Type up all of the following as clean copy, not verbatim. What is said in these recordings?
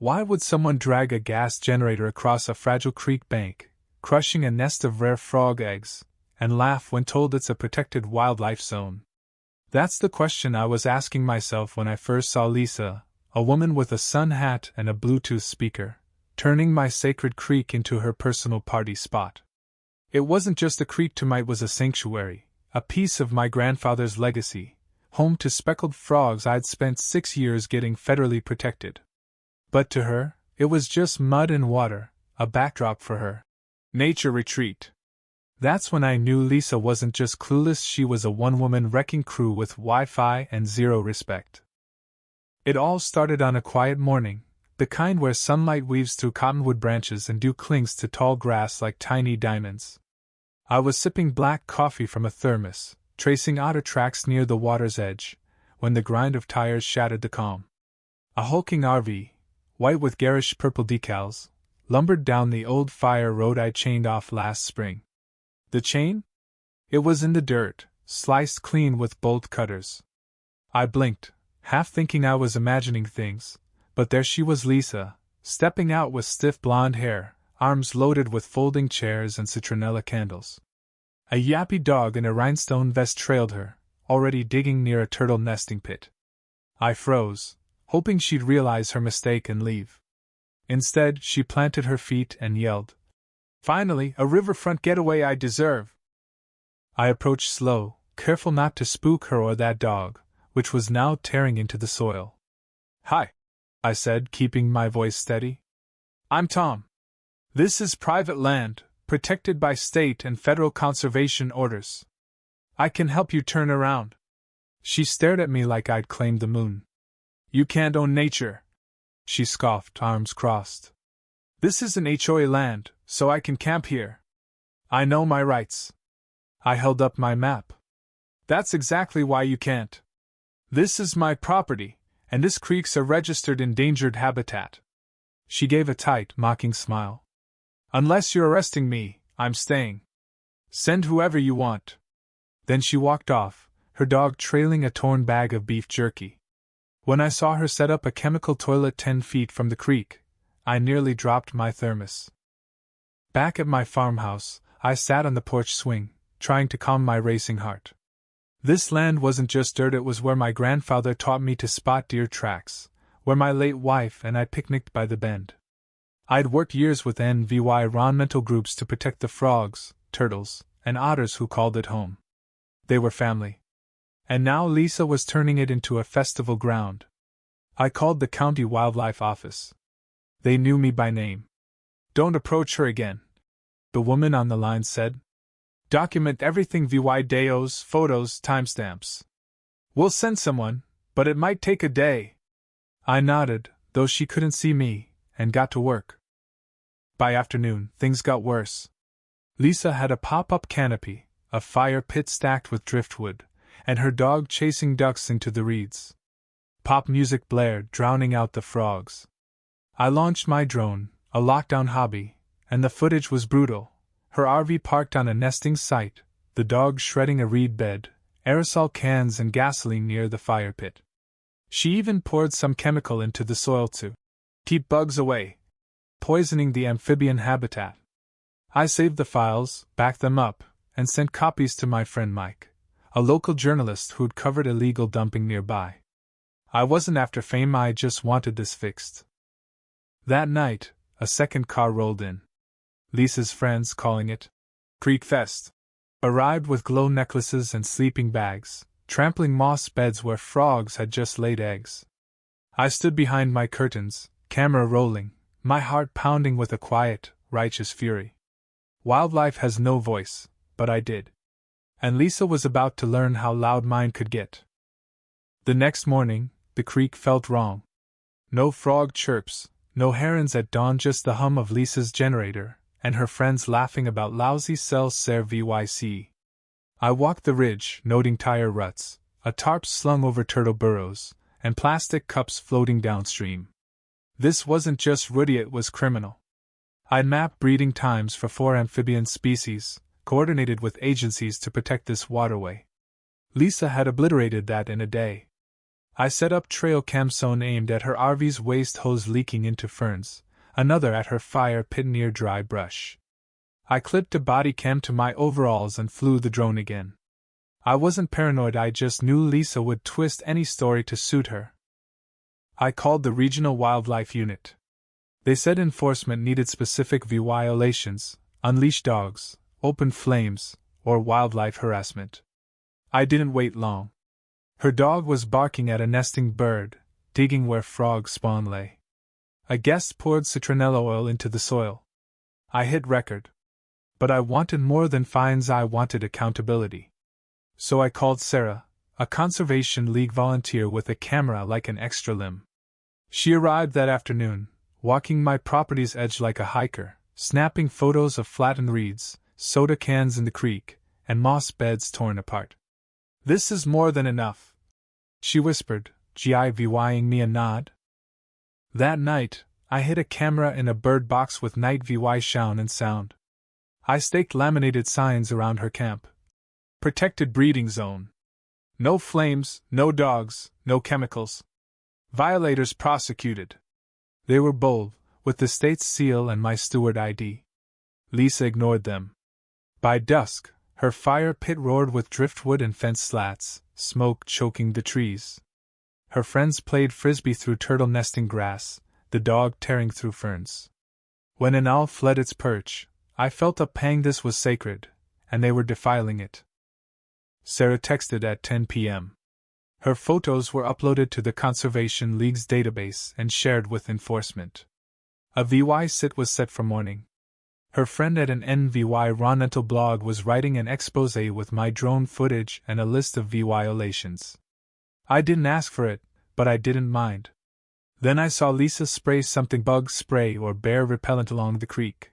Why would someone drag a gas generator across a fragile creek bank, crushing a nest of rare frog eggs, and laugh when told it's a protected wildlife zone? That's the question I was asking myself when I first saw Lisa, a woman with a sun hat and a Bluetooth speaker, turning my sacred creek into her personal party spot. It wasn't just a creek to me, it was a sanctuary, a piece of my grandfather's legacy, home to speckled frogs I'd spent 6 years getting federally protected. But to her, it was just mud and water, a backdrop for her nature retreat. That's when I knew Lisa wasn't just clueless, she was a one-woman wrecking crew with Wi-Fi and zero respect. It all started on a quiet morning, the kind where sunlight weaves through cottonwood branches and dew clings to tall grass like tiny diamonds. I was sipping black coffee from a thermos, tracing otter tracks near the water's edge, when the grind of tires shattered the calm. A hulking RV, white with garish purple decals, lumbered down the old fire road I chained off last spring. The chain? It was in the dirt, sliced clean with bolt cutters. I blinked, half thinking I was imagining things, but there she was, Lisa, stepping out with stiff blonde hair, arms loaded with folding chairs and citronella candles. A yappy dog in a rhinestone vest trailed her, already digging near a turtle nesting pit. I froze, hoping she'd realize her mistake and leave. Instead, she planted her feet and yelled, "Finally, a riverfront getaway I deserve!" I approached slow, careful not to spook her or that dog, which was now tearing into the soil. "Hi," I said, keeping my voice steady. "I'm Tom. This is private land, protected by state and federal conservation orders. I can help you turn around." She stared at me like I'd claimed the moon. "You can't own nature," she scoffed, arms crossed. "This isn't HOA land, so I can camp here. I know my rights." I held up my map. "That's exactly why you can't. This is my property, and this creek's a registered endangered habitat." She gave a tight, mocking smile. "Unless you're arresting me, I'm staying. Send whoever you want." Then she walked off, her dog trailing a torn bag of beef jerky. When I saw her set up a chemical toilet 10 feet from the creek, I nearly dropped my thermos. Back at my farmhouse, I sat on the porch swing, trying to calm my racing heart. This land wasn't just dirt, it was where my grandfather taught me to spot deer tracks, where my late wife and I picnicked by the bend. I'd worked years with environmental groups to protect the frogs, turtles, and otters who called it home. They were family. And now Lisa was turning it into a festival ground. I called the county wildlife office. They knew me by name. "Don't approach her again," the woman on the line said. "Document everything, videos, photos, timestamps. We'll send someone, but it might take a day." I nodded, though she couldn't see me, and got to work. By afternoon, things got worse. Lisa had a pop-up canopy, a fire pit stacked with driftwood, and her dog chasing ducks into the reeds. Pop music blared, drowning out the frogs. I launched my drone, a lockdown hobby, and the footage was brutal. Her RV parked on a nesting site, the dog shredding a reed bed, aerosol cans and gasoline near the fire pit. She even poured some chemical into the soil to keep bugs away, poisoning the amphibian habitat. I saved the files, backed them up, and sent copies to my friend Mike, a local journalist who'd covered illegal dumping nearby. I wasn't after fame, I just wanted this fixed. That night, a second car rolled in. Lisa's friends, calling it Creek Fest, arrived with glow necklaces and sleeping bags, trampling moss beds where frogs had just laid eggs. I stood behind my curtains, camera rolling, my heart pounding with a quiet, righteous fury. Wildlife has no voice, but I did. And Lisa was about to learn how loud mine could get. The next morning, the creek felt wrong. No frog chirps, no herons at dawn, just the hum of Lisa's generator, and her friends laughing about lousy cell service. I walked the ridge, noting tire ruts, a tarp slung over turtle burrows, and plastic cups floating downstream. This wasn't just rooty, it was criminal. I'd mapped breeding times for 4 amphibian species, coordinated with agencies to protect this waterway. Lisa had obliterated that in a day. I set up trail cams, one aimed at her RV's waste hose leaking into ferns, another at her fire pit near dry brush. I clipped a body cam to my overalls and flew the drone again. I wasn't paranoid, I just knew Lisa would twist any story to suit her. I called the Regional Wildlife Unit. They said enforcement needed specific violations, unleash dogs, open flames, or wildlife harassment. I didn't wait long. Her dog was barking at a nesting bird, digging where frog spawn lay. A guest poured citronella oil into the soil. I hit record. But I wanted more than fines, I wanted accountability. So I called Sarah, a Conservation League volunteer with a camera like an extra limb. She arrived that afternoon, walking my property's edge like a hiker, snapping photos of flattened reeds, soda cans in the creek, and moss beds torn apart. "This is more than enough," she whispered, giving me a nod. That night, I hid a camera in a bird box with night sound and sound. I staked laminated signs around her camp. Protected breeding zone. No flames, no dogs, no chemicals. Violators prosecuted. They were bold, with the state's seal and my steward ID. Lisa ignored them. By dusk, her fire pit roared with driftwood and fence slats, smoke choking the trees. Her friends played frisbee through turtle nesting grass, the dog tearing through ferns. When an owl fled its perch, I felt a pang. This was sacred, and they were defiling it. Sarah texted at 10 p.m. Her photos were uploaded to the Conservation League's database and shared with enforcement. A VY sit was set for morning. Her friend at an NVY Ronental blog was writing an expose with my drone footage and a list of violations. I didn't ask for it, but I didn't mind. Then I saw Lisa spray something, bug spray or bear repellent, along the creek.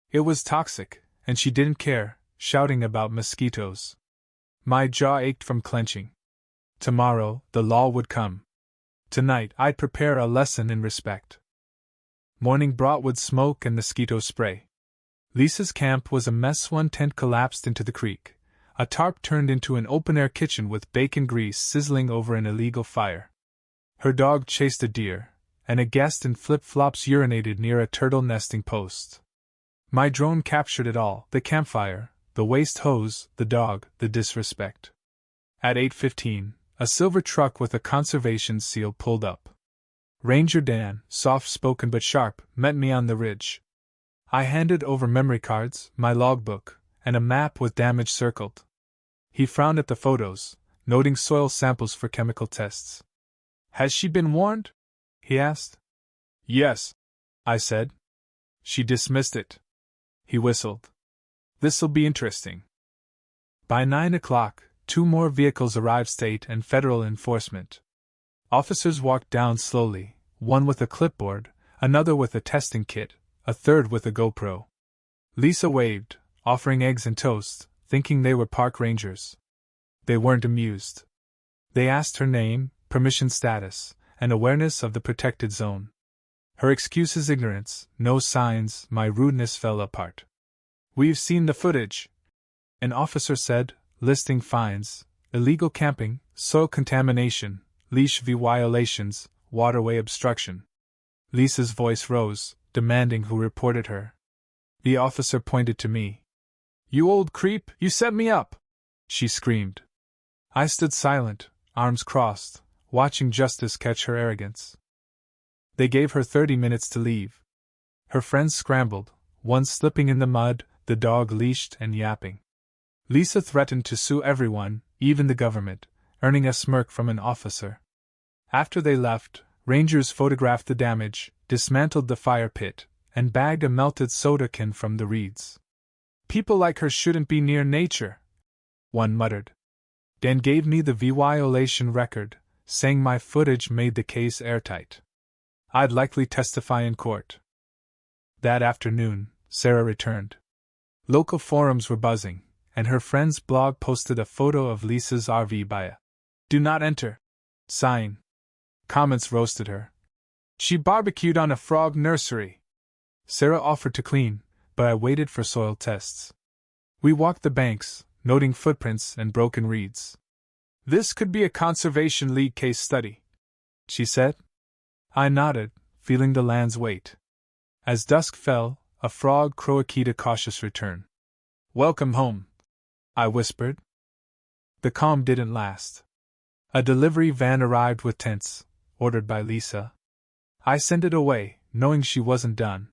It was toxic, and she didn't care, shouting about mosquitoes. My jaw ached from clenching. Tomorrow, the law would come. Tonight, I'd prepare a lesson in respect. Morning brought wood smoke and mosquito spray. Lisa's camp was a mess. One tent collapsed into the creek. A tarp turned into an open-air kitchen with bacon grease sizzling over an illegal fire. Her dog chased a deer, and a guest in flip-flops urinated near a turtle nesting post. My drone captured it all: the campfire, the waste hose, the dog, the disrespect. At 8:15, a silver truck with a conservation seal pulled up. Ranger Dan, soft-spoken but sharp, met me on the ridge. I handed over memory cards, my logbook, and a map with damage circled. He frowned at the photos, noting soil samples for chemical tests. "Has she been warned?" he asked. "Yes," I said. "She dismissed it." He whistled. "This'll be interesting." By 9 o'clock, 2 more vehicles arrived, state and federal enforcement. Officers walked down slowly, one with a clipboard, another with a testing kit, a third with a GoPro. Lisa waved, offering eggs and toast, thinking they were park rangers. They weren't amused. They asked her name, permission status, and awareness of the protected zone. Her excuse is ignorance, no signs. My rudeness fell apart. "We've seen the footage," an officer said, listing fines: illegal camping, soil contamination, leash violations, waterway obstruction. Lisa's voice rose, demanding who reported her. The officer pointed to me. "You old creep, you set me up!" she screamed. I stood silent, arms crossed, watching justice catch her arrogance. They gave her 30 minutes to leave. Her friends scrambled, one slipping in the mud, the dog leashed and yapping. Lisa threatened to sue everyone, even the government, earning a smirk from an officer. After they left, rangers photographed the damage, dismantled the fire pit, and bagged a melted soda can from the reeds. "People like her shouldn't be near nature," one muttered. Dan gave me the violation record, saying my footage made the case airtight. I'd likely testify in court. That afternoon, Sarah returned. Local forums were buzzing, and her friend's blog posted a photo of Lisa's RV by a "Do not enter" sign. Comments roasted her. She barbecued on a frog nursery. Sarah offered to clean, but I waited for soil tests. We walked the banks, noting footprints and broken reeds. "This could be a Conservation League case study," she said. I nodded, feeling the land's weight. As dusk fell, a frog croaked a cautious return. Welcome home, I whispered. The calm didn't last. A delivery van arrived with tents, ordered by Lisa. I sent it away, knowing she wasn't done.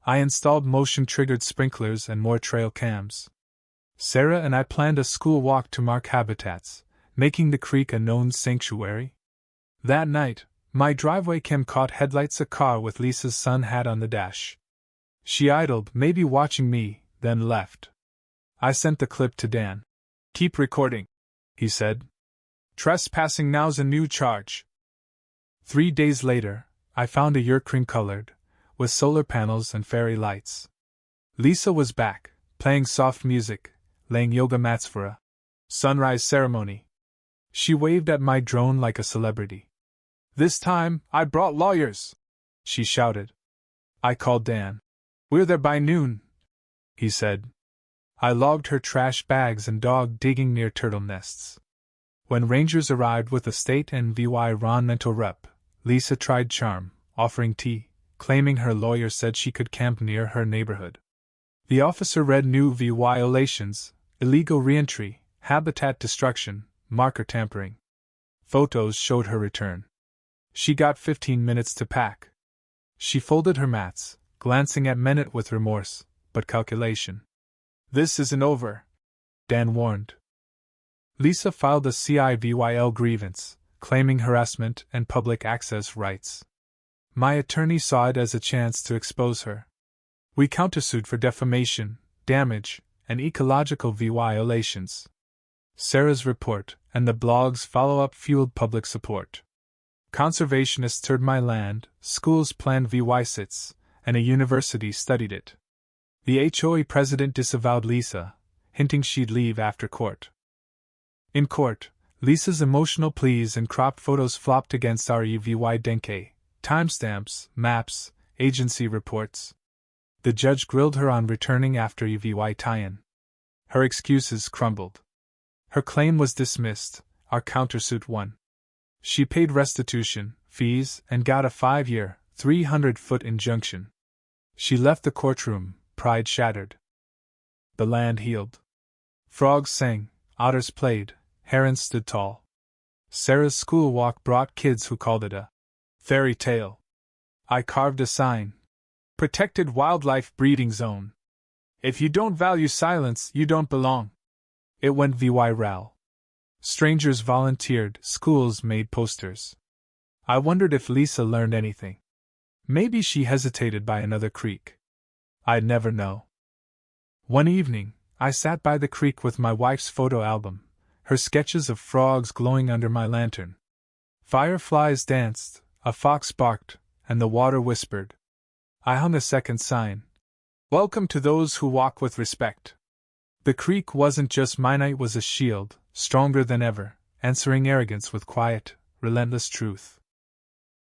I installed motion-triggered sprinklers and more trail cams. Sarah and I planned a school walk to mark habitats, making the creek a known sanctuary. That night, my driveway cam caught headlights a car with Lisa's son hat on the dash. She idled, maybe watching me, then left. I sent the clip to Dan. Keep recording, he said. Trespassing now's a new charge. 3 days later, I found a yurt cream-colored, with solar panels and fairy lights. Lisa was back, playing soft music, laying yoga mats for a sunrise ceremony. She waved at my drone like a celebrity. This time, I brought lawyers, she shouted. I called Dan. We're there by noon, he said. I logged her trash bags and dog digging near turtle nests. When rangers arrived with a state and environmental rep, Lisa tried charm, offering tea, claiming her lawyer said she could camp near her neighborhood. The officer read new violations, illegal reentry, habitat destruction, marker tampering. Photos showed her return. She got 15 minutes to pack. She folded her mats, glancing at Menet with remorse, but calculation. This isn't over, Dan warned. Lisa filed a CIVYL grievance, claiming harassment and public access rights. My attorney saw it as a chance to expose her. We countersued for defamation, damage, and ecological violations. Sarah's report and the blog's follow-up fueled public support. Conservationists toured my land, schools planned visits, and a university studied it. The HOA president disavowed Lisa, hinting she'd leave after court. In court, Lisa's emotional pleas and cropped photos flopped against our EVY Denke, timestamps, maps, agency reports. The judge grilled her on returning after EVY tie-in. Her excuses crumbled. Her claim was dismissed, our countersuit won. She paid restitution, fees, and got a 5-year, 300-foot injunction. She left the courtroom, pride shattered. The land healed. Frogs sang, otters played, herons stood tall. Sarah's school walk brought kids who called it a fairy tale. I carved a sign. Protected Wildlife Breeding Zone. If you don't value silence, you don't belong. It went viral. Strangers volunteered, schools made posters. I wondered if Lisa learned anything. Maybe she hesitated by another creek. I'd never know. One evening, I sat by the creek with my wife's photo album, her sketches of frogs glowing under my lantern. Fireflies danced, a fox barked, and the water whispered. I hung a second sign. Welcome to those who walk with respect. The creek wasn't just mine, it was a shield, stronger than ever, answering arrogance with quiet, relentless truth.